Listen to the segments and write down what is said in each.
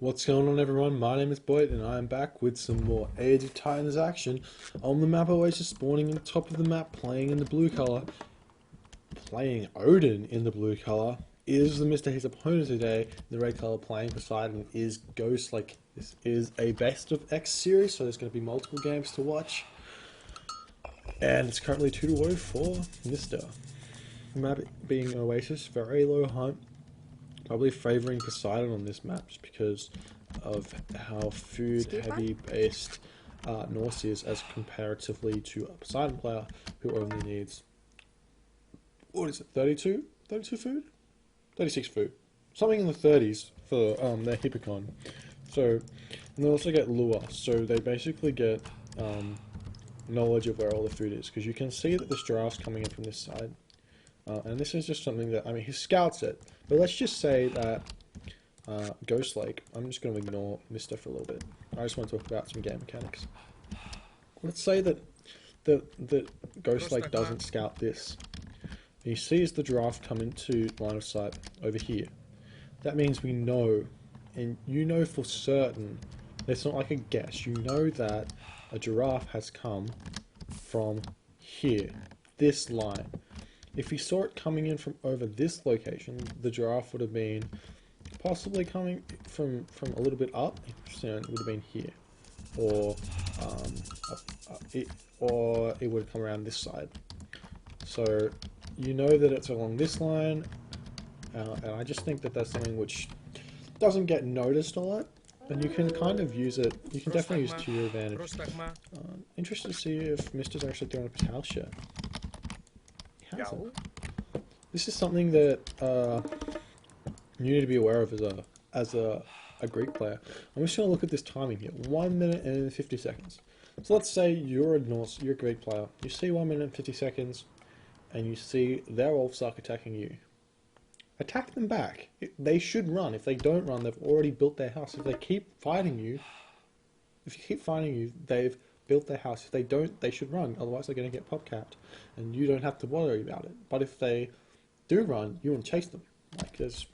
What's going on, everyone? My name is BoIt and I am back with some more Age of Titans action on the map Oasis, spawning in the top of the map, playing in the blue colour, playing Odin in the blue colour, is the Mista his opponent today. The red colour playing Poseidon is Ghostlake. This is a best of X series, so there's going to be multiple games to watch. And it's currently 2-0 for Mista. The map being Oasis, very low hunt. Probably favouring Poseidon on this map just because of how food heavy based Norse is as comparatively to a Poseidon player who only needs, what is it, 32? 32 food? 36 food. Something in the 30s for their Hippocon. So, and they also get lure, so they basically get knowledge of where all the food is, because you can see that this giraffe's coming in from this side. And this is just something that, I mean, he scouts it, but let's just say that Ghostlake, I'm just going to ignore Mista for a little bit. I just want to talk about some game mechanics. Let's say that Ghostlake doesn't scout this. He sees the giraffe come into line of sight over here. That means we know, and you know for certain, it's not like a guess, you know that a giraffe has come from here, this line. If he saw it coming in from over this location, the giraffe would have been possibly coming from a little bit up. It would have been here, or it would have come around this side. So you know that it's along this line, and I just think that that's something which doesn't get noticed a lot, and you can kind of use it. You can definitely use it to your advantage. Interested to see if Mister's actually throwing up his house yet. This is something that you need to be aware of as a Greek player. I'm just going to look at this timing here. 1 minute and 50 seconds. So let's say you're a Greek player. You see 1 minute and 50 seconds, and you see their Wolfsark attacking you. Attack them back. They should run. If they don't run, they've already built their house. If they keep fighting you, they've built their house. If they don't, they should run. Otherwise, they're going to get pop capped, and you don't have to worry about it. But if they do run, you want to chase them. Because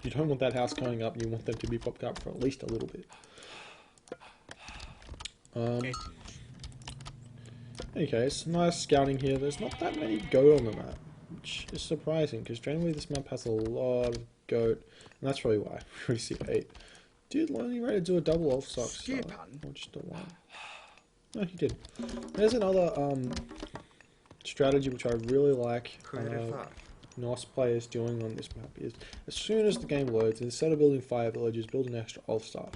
you don't want that house going up. You want them to be pop capped for at least a little bit. Okay, some nice scouting here. There's not that many goat on the map, which is surprising because generally this map has a lot of goat, and that's probably why we see 8. Dude, only ready to do a double off socks, or just a one. No, he did. There's another strategy which I really like Norse players doing on this map is, as soon as the game loads, instead of building 5 villages, build an extra Ulfstark.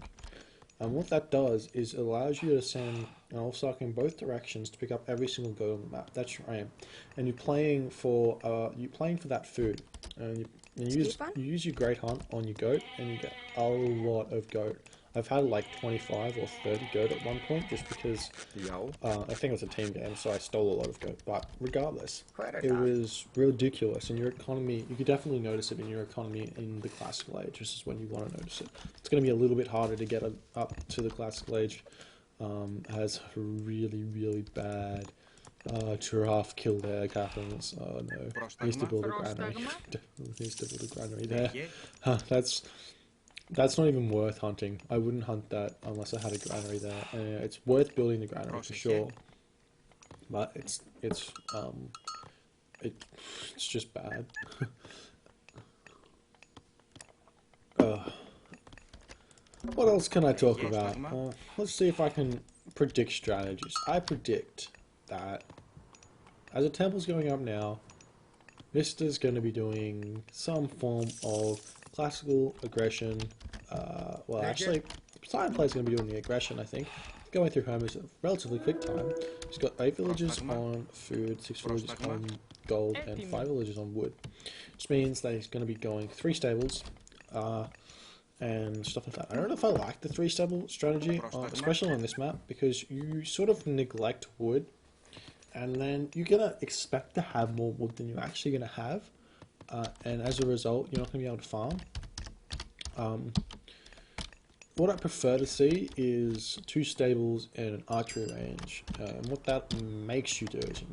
And what that does is it allows you to send an Ulfstark in both directions to pick up every single goat on the map. That's your aim. And you're playing for that food. And you use your Great Hunt on your goat, and you get a lot of goat. I've had like 25 or 30 goat at one point, just because I think it was a team game, so I stole a lot of goat. But regardless, it was ridiculous. In your economy, you could definitely notice it in your economy in the classical age. This is when you want to notice it. It's going to be a little bit harder to get up to the classical age. Has really bad giraffe kill egg happens. Oh no, needs to build a granary. Definitely needs to build a granary there. That's not even worth hunting. I wouldn't hunt that unless I had a granary there. It's worth building the granary for sure, but it's just bad. What else can I talk about? Let's see if I can predict strategies. I predict that as the temple's going up now, Mista's going to be doing some form of classical aggression. Well, actually, Poseidon player's going to be doing the aggression, I think. Going through home is a relatively quick time. He's got 8 villages on food, 6 villages on gold, and 5 villages on wood. Which means that he's going to be going 3 stables, and stuff like that. I don't know if I like the 3 stable strategy, especially on this map, because you sort of neglect wood, and then you're going to expect to have more wood than you're actually going to have, and as a result, you're not going to be able to farm. What I prefer to see is 2 stables and an archery range, and what that makes you do is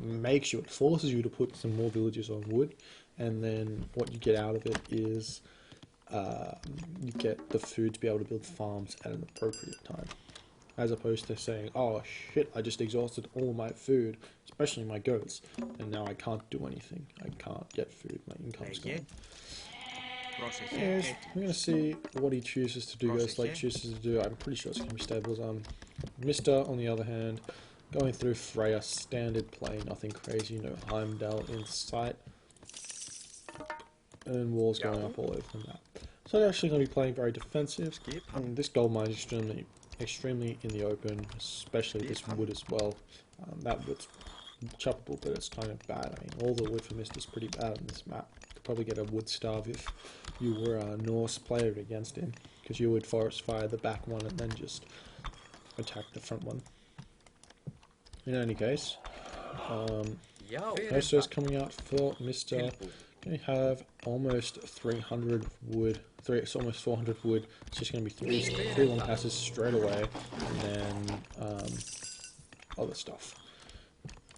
it forces you to put some more villages on wood, and then what you get out of it is you get the food to be able to build farms at an appropriate time. As opposed to saying, oh shit, I just exhausted all my food, especially my goats, and now I can't do anything. I can't get food, my income's gone. Anyways, we're going to see what he chooses to do, Ghostlake chooses to do. I'm pretty sure it's going to be stables. Mista, on the other hand, going through Freya, standard play, nothing crazy, no Heimdall in sight, and walls going up all over the map. So they're actually going to be playing very defensive. This gold mine is extremely in the open, especially this wood as well. That wood's choppable, but it's kind of bad. I mean, all the wood for Mist is pretty bad on this map. You could probably get a wood starve if you were a Norse player against him, because you would forest fire the back one and then just attack the front one. In any case, Oasis coming out for Mista. Going to have almost 300 wood. It's almost 400 wood. It's just going to be three long passes straight away, and then other stuff.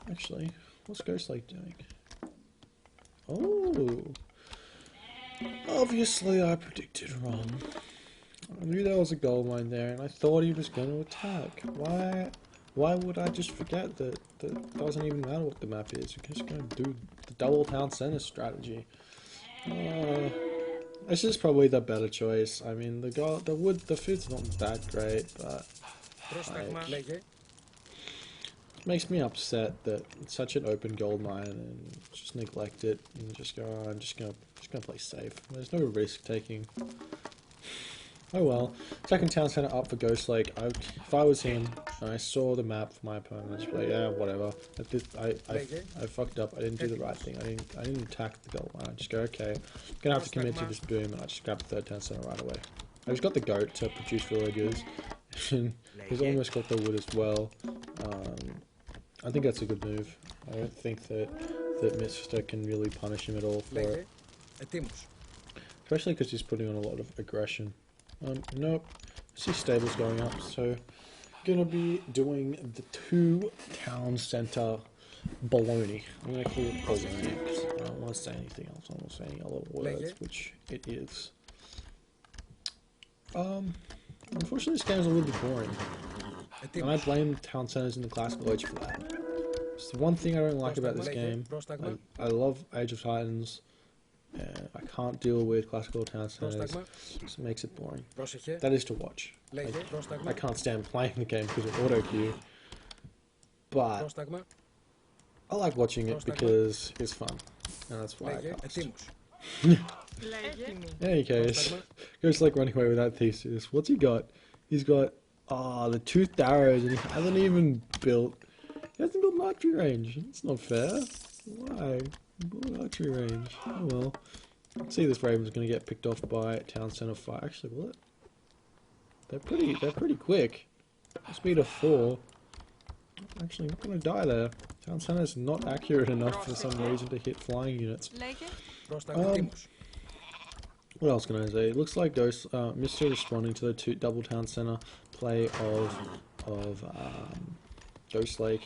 Actually, what's Ghostlake doing? Oh, obviously I predicted wrong. I knew there was a gold mine there, and I thought he was going to attack. Why would I just forget that it doesn't even matter what the map is? You're just going to do the double town center strategy. This is probably the better choice. I mean, the food's not that great, but like, it makes me upset that it's such an open gold mine and just neglect it and just go, oh, I'm just gonna play safe. There's no risk taking. Oh well. Second town center up for Ghostlake. If I was him and I saw the map for my opponent, I'd just be like, yeah, whatever. I fucked up. I didn't do the right thing. I didn't attack the gold mine. I just go, okay, I'm gonna have to commit to this boom, and I just grab the third town center right away. I just got the goat to produce villagers. He's almost got the wood as well. I think that's a good move. I don't think that Mista can really punish him at all for it. Especially because he's putting on a lot of aggression. Nope. I see stables going up, so gonna be doing the 2 town center baloney. I'm gonna call it baloney because I don't want to say anything else. I don't want to say any other words, which it is. Unfortunately, this game is a little bit boring, and I blame town centers in the classical age for that. It's the one thing I don't like about this game. I love Age of Titans. I can't deal with classical town centers, so it makes it boring. That is to watch. I can't stand playing the game because of auto queue, but I like watching it because it's fun, and that's why I cast. In any case, Ghostlake running away with that thesis. What's he got? He's got the toothed arrows, and he hasn't even built. He hasn't built an archery range. It's not fair. Why? Build archery range. Oh well. Let's see, this Raven's gonna get picked off by town center fire. Actually, will it? They're pretty quick. Speed of 4. Actually, not gonna die there. Town center's not accurate enough for some reason to hit flying units. What else can I say? It looks like Mista responding to the double town center play of Ghostlake.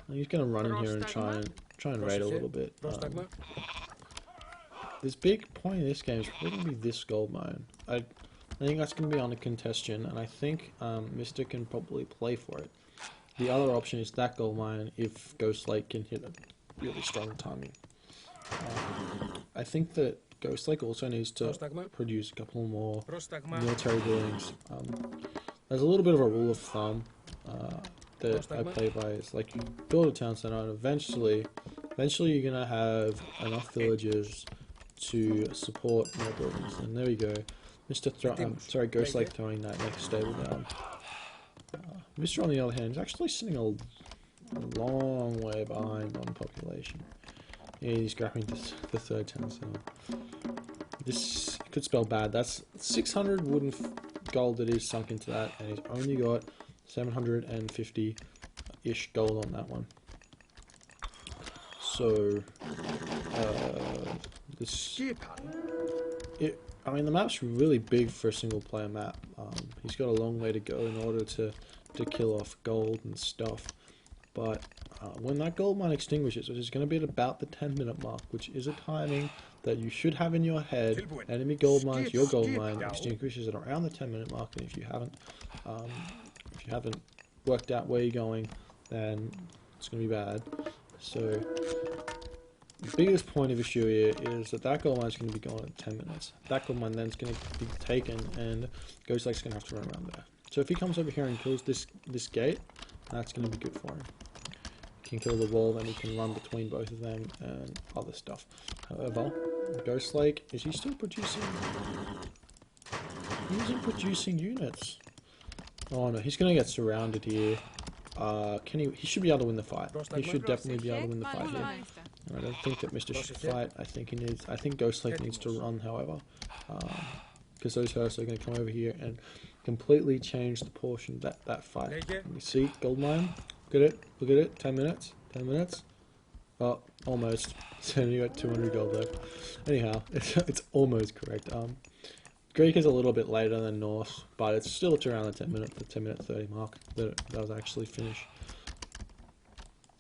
He's gonna run in here and try and raid a little bit. This big point in this game is probably gonna be this gold mine. I think that's gonna be under contention, and I think Mista can probably play for it. The other option is that gold mine if Ghostlake can hit a really strong timing. I think that Ghostlake also needs to produce a couple more military buildings. There's a little bit of a rule of thumb that I play by. It's like you build a town center, and eventually you're gonna have enough villagers to support more buildings. And there we go. Ghostlake throwing that next stable down. Mista, on the other hand, is actually sitting a long way behind on population. Yeah, he's grabbing the third town center. This could spell bad. That's 600 wooden gold that is sunk into that, and he's only got 750-ish gold on that one. So, I mean, the map's really big for a single player map. He's got a long way to go in order to kill off gold and stuff. But when that gold mine extinguishes, which is going to be at about the 10-minute mark, which is a timing that you should have in your head. Enemy gold mines, your gold mine extinguishes at around the 10-minute mark, and if you haven't worked out where you're going, then it's going to be bad. So the biggest point of issue here is that gold mine is going to be gone in 10 minutes. That gold mine then is going to be taken, and Ghostlake's going to have to run around there. So if he comes over here and kills this gate, that's going to be good for him. He can kill the wall, then he can run between both of them and other stuff. However, Ghostlake, is he still producing? He isn't producing units. Oh no, he's going to get surrounded here. He should be able to win the fight. He should definitely be able to win the fight here. I don't think that Mista should fight. I think Ghostlake needs to run, however. Because those Hearths are going to come over here and completely change the portion of that fight. You see, gold mine. Look at it. 10 minutes. 10 minutes. Oh, almost. So you got 200 gold left. Anyhow, it's almost correct. Greek is a little bit later than Norse, but it's around the 10 minute 30 mark that it does actually finish.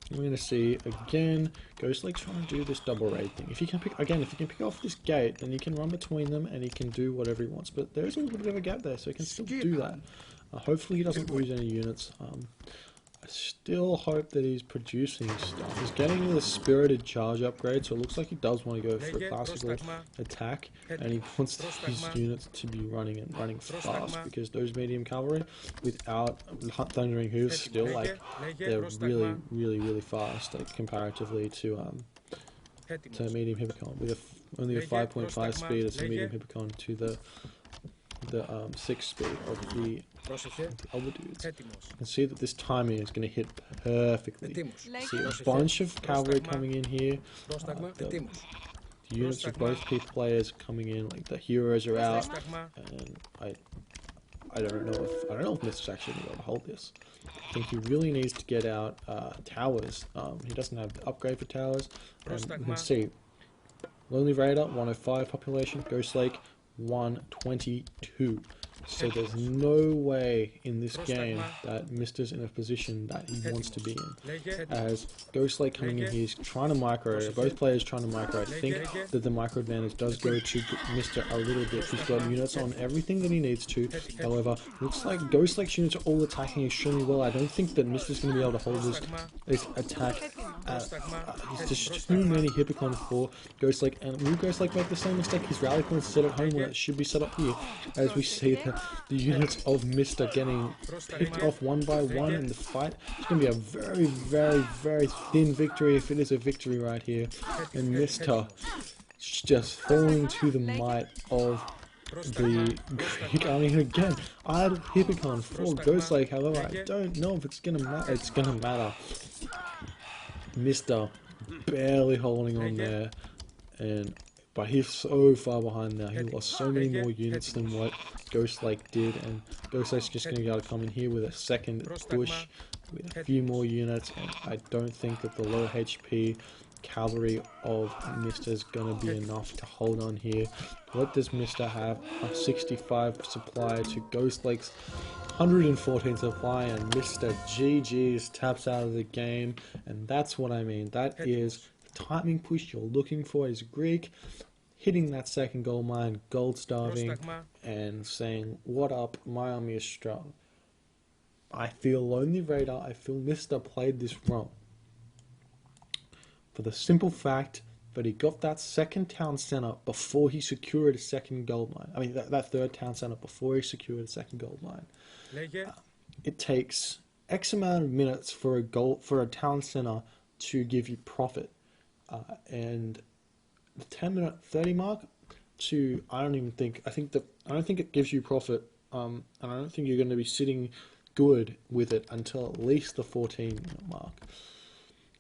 We're going to see again, Ghostlake's trying to do this double raid thing. If you can pick off this gate, then you can run between them and he can do whatever he wants. But there's a little bit of a gap there, so he can still do that. Hopefully he doesn't lose any units. I still hope that he's producing stuff. He's getting the spirited charge upgrade, so it looks like he does want to go for a classical attack, and he wants his units to be running fast, because those medium cavalry without thundering hooves still, like, they're really fast, like, comparatively to medium hippocon. With only a 5.5 speed as a medium hippocon to the 6 speed of the other dudes. You can see that this timing is going to hit perfectly. See a bunch of cavalry coming in here. The units of both players coming in, like the heroes are out, and I don't know if Mista's actually going to be able to hold this. I think he really needs to get out towers. He doesn't have the upgrade for towers. You can see Lonely Raider 105 population, Ghostlake 122. So there's no way in this game that Mista's in a position that he wants to be in. As Ghostlake coming in here, he's trying to micro, both players trying to micro. I think that the micro advantage does go to Mista a little bit. He's got units on everything that he needs to. However, looks like Ghostlake's units are all attacking extremely well. I don't think that Mista's going to be able to hold this attack. There's just too many Hippocon for Ghostlake, and will Ghostlake make the same mistake? His rally points set at home where it should be set up here, as we see the units of Mista getting picked off one by one in the fight. It's going to be a very thin victory, if it is a victory right here, and Mista just falling to the might of the Greek army. And again, I had Hippocon for Ghostlake, however I don't know if it's going to matter. Mista barely holding on there, but he's so far behind now. He lost so many more units than what Ghostlake did, and Ghostlake's just going to be able to come in here with a second push with a few more units, and I don't think that the low HP cavalry of Mista is going to be enough to hold on here. What does Mista have? A 65 supply to Ghostlake's 114 supply, and Mista GG's taps out of the game, and that's what I mean. That is the timing push you're looking for. Is Greek hitting that second gold mine, gold starving, and saying, "What up? My army is strong." I feel Lonely Raider, I feel Mista played this wrong, for the simple fact that he got that second town center before he secured a second gold mine. I mean, that third town center before he secured a second gold mine. It takes X amount of minutes for a town center to give you profit, and the 10-minute 30 mark I don't think it gives you profit, and I don't think you're going to be sitting good with it until at least the 14-minute mark.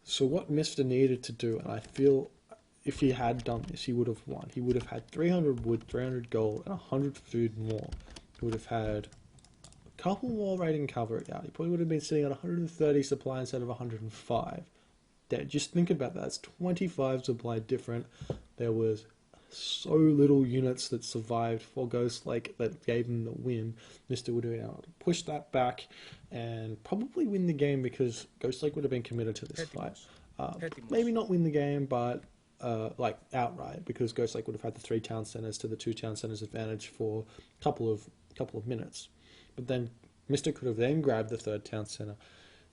So what Mista needed to do, and I feel if he had done this, he would have won. He would have had 300 wood, 300 gold, and 100 food more. He would have had a couple more raiding cavalry out. He probably would have been sitting at 130 supply instead of 105. Just think about that. It's 25 supply different. There was so little units that survived for Ghostlake that gave him the win. Mista would have been able to push that back and probably win the game, because Ghostlake would have been committed to this fight. Maybe not win the game, but like outright, because Ghostlake would have had the 3 town centers to the 2 town centers advantage for a couple of minutes. But then Mista could have then grabbed the 3rd town center,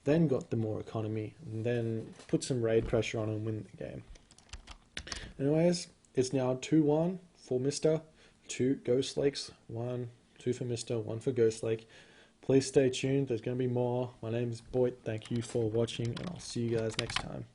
then got the more economy, and then put some raid pressure on and win the game. Anyways, it's now 2-1 for Mista, 2 Ghostlakes, 2 for Mista, 1 for Ghostlake. Please stay tuned, there's going to be more. My name is BoIt, thank you for watching, and I'll see you guys next time.